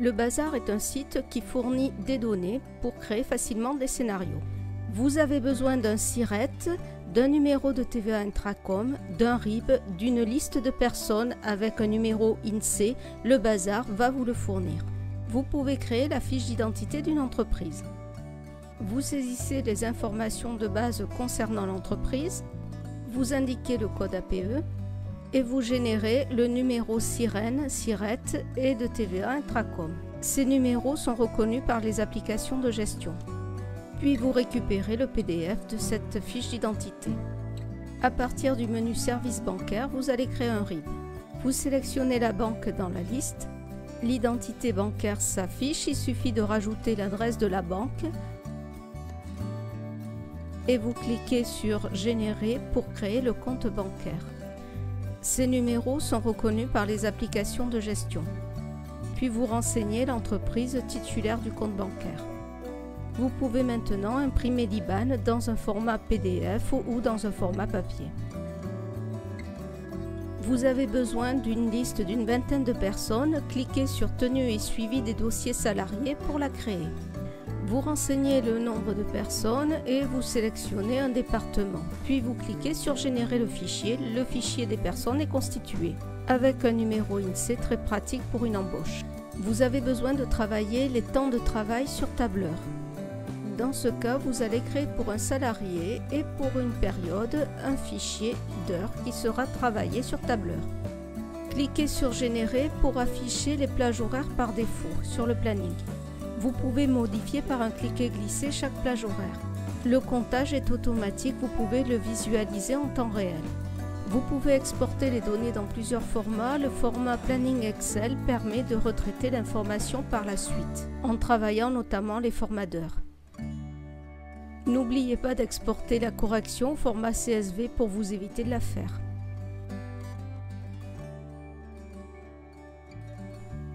Le Bazar est un site qui fournit des données pour créer facilement des scénarios. Vous avez besoin d'un SIRET, d'un numéro de TVA Intracom, d'un RIB, d'une liste de personnes avec un numéro INSEE. Le Bazar va vous le fournir. Vous pouvez créer la fiche d'identité d'une entreprise. Vous saisissez les informations de base concernant l'entreprise, vous indiquez le code APE et vous générez le numéro SIREN, SIRET et de TVA Intracom. Ces numéros sont reconnus par les applications de gestion. Puis vous récupérez le PDF de cette fiche d'identité. À partir du menu Service bancaire, vous allez créer un RIB. Vous sélectionnez la banque dans la liste. L'identité bancaire s'affiche, il suffit de rajouter l'adresse de la banque et vous cliquez sur Générer pour créer le compte bancaire. Ces numéros sont reconnus par les applications de gestion. Puis vous renseignez l'entreprise titulaire du compte bancaire. Vous pouvez maintenant imprimer l'IBAN dans un format PDF ou dans un format papier. Vous avez besoin d'une liste d'une vingtaine de personnes, cliquez sur Tenue et suivi des dossiers salariés pour la créer. Vous renseignez le nombre de personnes et vous sélectionnez un département. Puis vous cliquez sur Générer le fichier des personnes est constitué, avec un numéro INSEE très pratique pour une embauche. Vous avez besoin de travailler les temps de travail sur tableur. Dans ce cas, vous allez créer pour un salarié et pour une période un fichier d'heures qui sera travaillé sur tableur. Cliquez sur Générer pour afficher les plages horaires par défaut sur le planning. Vous pouvez modifier par un clic et glisser chaque plage horaire. Le comptage est automatique, vous pouvez le visualiser en temps réel. Vous pouvez exporter les données dans plusieurs formats. Le format Planning Excel permet de retraiter l'information par la suite, en travaillant notamment les formats d'heures. N'oubliez pas d'exporter la correction au format CSV pour vous éviter de la faire.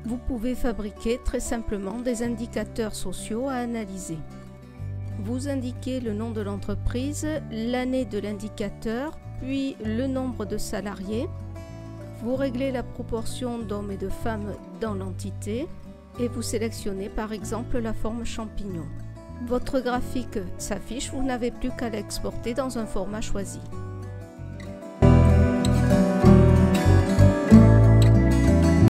Vous pouvez fabriquer très simplement des indicateurs sociaux à analyser. Vous indiquez le nom de l'entreprise, l'année de l'indicateur, puis le nombre de salariés. Vous réglez la proportion d'hommes et de femmes dans l'entité et vous sélectionnez par exemple la forme champignon. Votre graphique s'affiche, vous n'avez plus qu'à l'exporter dans un format choisi.